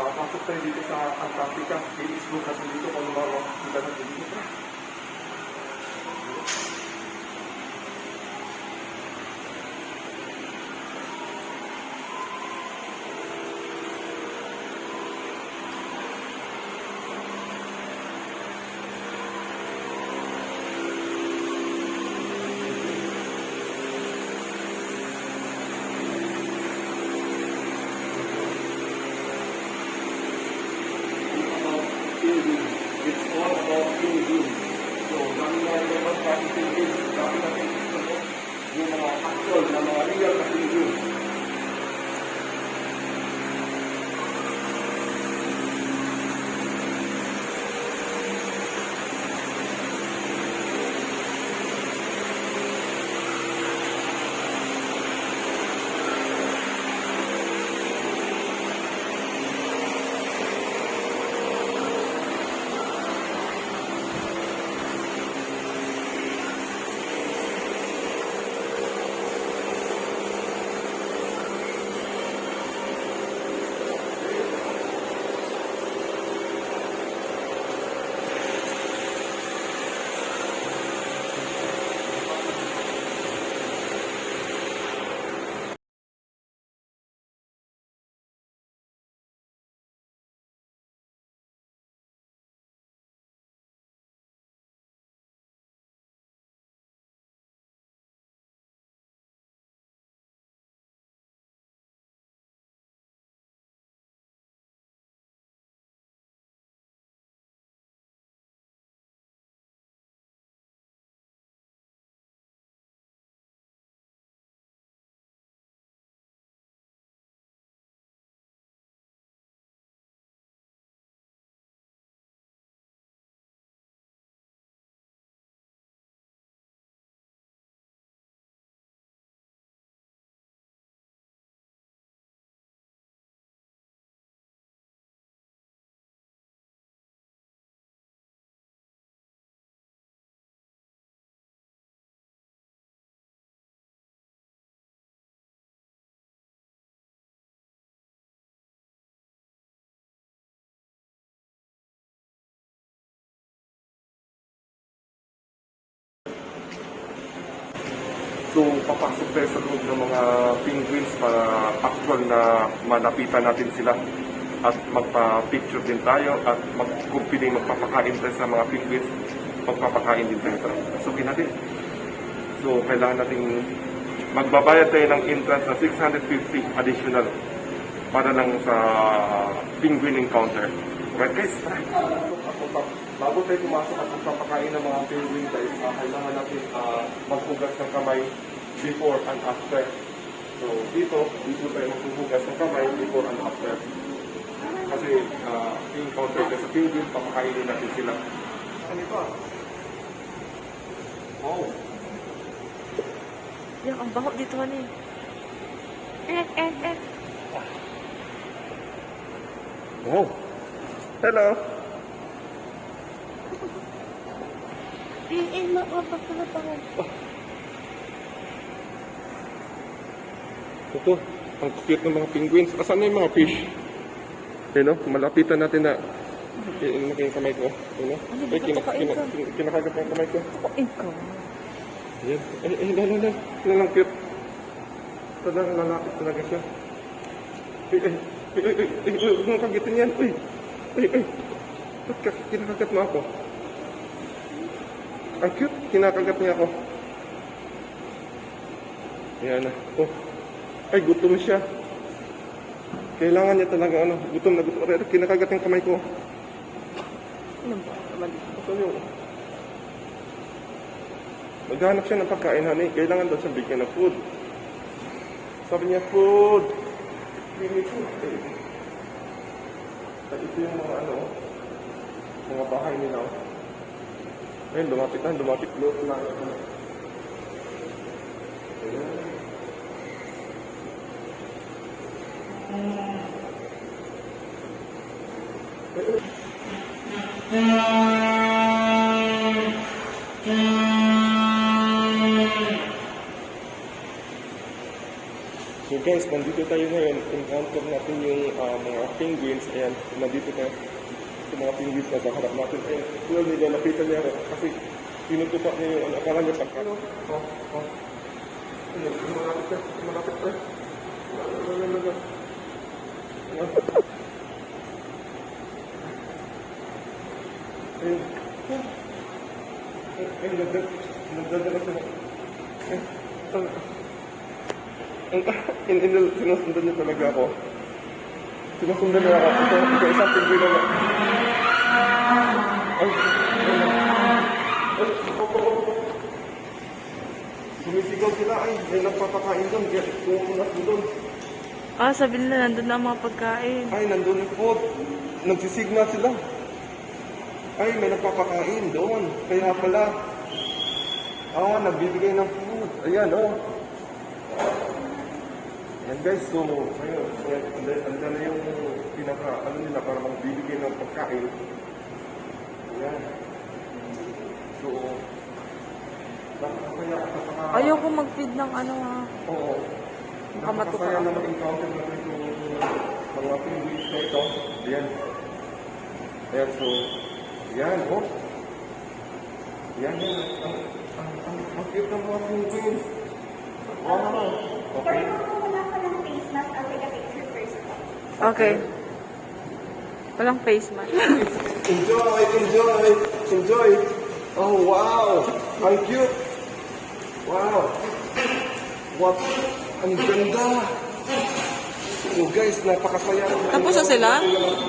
Pasok tayo dito sa Antarctica. I-explore natin dito kung ano mga kita natin dito. It's all about penguin. So, dami nga rin naman sa penguin. Dami natin yung mga actual na mga real na penguin. So, papasok tayo sa loob ng mga penguins para actual na malapitan natin sila at magpa-picture din tayo at kung piling magpapakain tayo sa mga penguins, magpapakain din tayo. Pasukin natin. So, kailangan natin magbabayad tayo ng entrance na 650 additional para lang sa penguin encounter. Right guys? Bago tayo pumasok at magpapakain ng mga penguin guys, kailangan natin maghugas ng kamay before and after. So dito tayo maghugas ng kamay before and after. Kasi encounter tayo sa penguin, papakainin natin sila. Ano ito? Wow! Yung ang baho dito ni. Wow! Hello! Mapapala pa ko. Ito, ang cute ng mga penguins. Asan na yung mga fish? Ayun, malapitan natin na yung kamay ko. Ayun, kinakagat na yung kamay ko. Tukuin ko. Ayan. Ay, lang cute. Talagang lalapit talaga siya. Huwag mong kagitin yan. Ba't kinakagat mo ako? Ang cute, kinakagat niya ako. Ayan na. Oh. Ay, gutom siya. Kailangan niya talaga, gutom na gutom. Kinakagat yung kamay ko. Ano ba? Saan yung... Maghanap siya ng pagkain, honey. Kailangan daw siya bigyan ng food. Sabi niya, food. Give me food. At ito yung mga bahay nila. Ayun, lumapit. Loot na. So guys, nandito tayo ngayon. Encounter natin yung mga penguins. Ayan, nandito tayo sa mga penguins na sa harap natin. Ayan, well, nilalapitan niya ako kasi pinutupak niya yung akala niya pagka. Ano? Ayan, malapit ka. Malapit ka. Ayan. Nagdadala siya. Sinusundan niya talaga ako. Sinusundan niya ako. Ito isang penguin na. Sumisigaw sila. Ay, may nagpapakain doon. Kumukunas mo doon. Ah, sabi nila nandun na ang mga pagkain. Ay, nandun yung food. Nagsisigna sila. Ay, may nagpapakain doon. Kaya pala. Nagbibigay ng food. Ayan, Ayan guys, so, ngayon, andyan na yung nila, para magbibigay ng pagkain. Ayan. So, napakasaya. Ayoko mag-feed ng ano ha. Oo. Makamatuka. Napakasaya na mag-encounter natin yung mga penguins na ito. Ayan. Ayan, so, ayan, Ayan. Ang cute ng mga penguins. Wow. Okay. Wala ka ng face mask. I'll take a picture first. Okay. Walang face mask. Enjoy. Oh, wow. Ang cute. Wow. What? Ang ganda. So guys, napakasaya. Tapos na sila?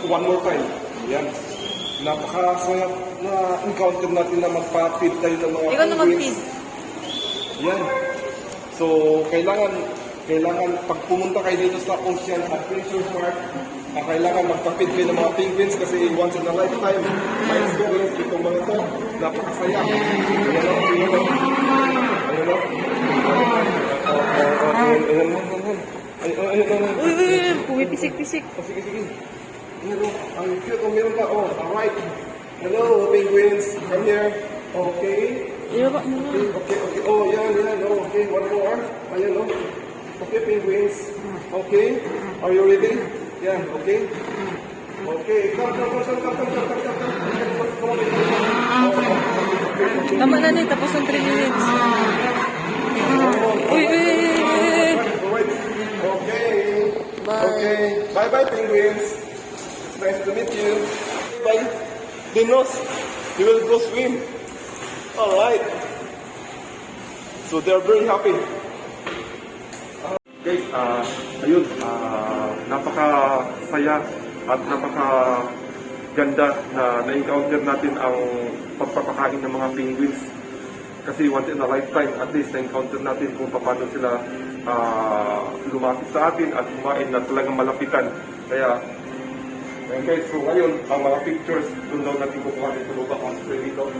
One more time. Yan. Napakasaya na encounter natin na magpa-feed tayo ng mga Ikaw na mag-feed. Yan. So, kailangan pag pumunta kayo dito sa Ocean Adventure Park, kailangan magpa-feed kayo ng mga penguins kasi once in a lifetime, may experience itong mga ito. Napakasaya. Ayan. Pumipisik-pisik. Sige. Hello, ang cute. Meron ka. Alright. Hello, penguins. Come here. Okay. Iba mo na. Okay. Yan. Okay, one more. Ayan, Okay, penguins. Okay. Are you ready? Yan, okay. Okay. Come. Tama na ni, tapos ng 3 minutes. Uy. Alright. Okay. Bye. Okay. Bye, penguins. It's nice to meet you. Bye. Dinos, you will go swim. Alright. So they're very happy. Guys, ayun, napakasaya at napakaganda na na-encounter natin ang pagpapakain ng mga penguins. Kasi once in a lifetime, at least na-encounter natin kung paano sila lumapit sa atin at kumain na talagang malapitan. Kaya, guys, so ngayon, ang mga pictures, doon daw natin kukuha dito sa on screen dito.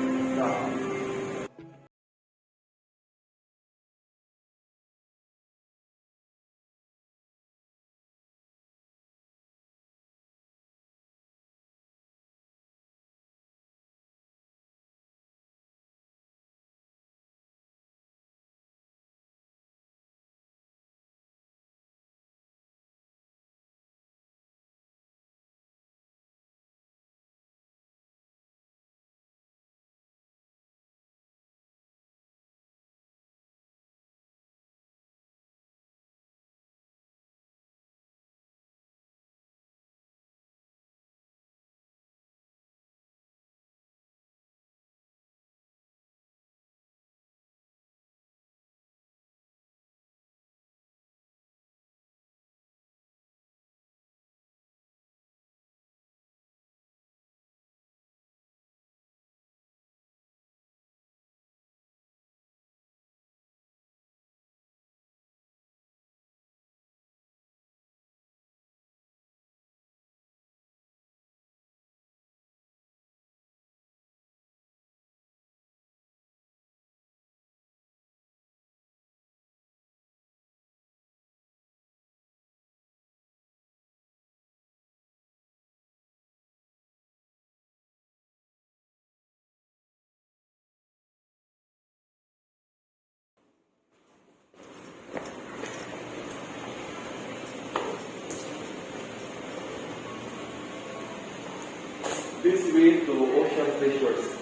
this way to ocean treasures.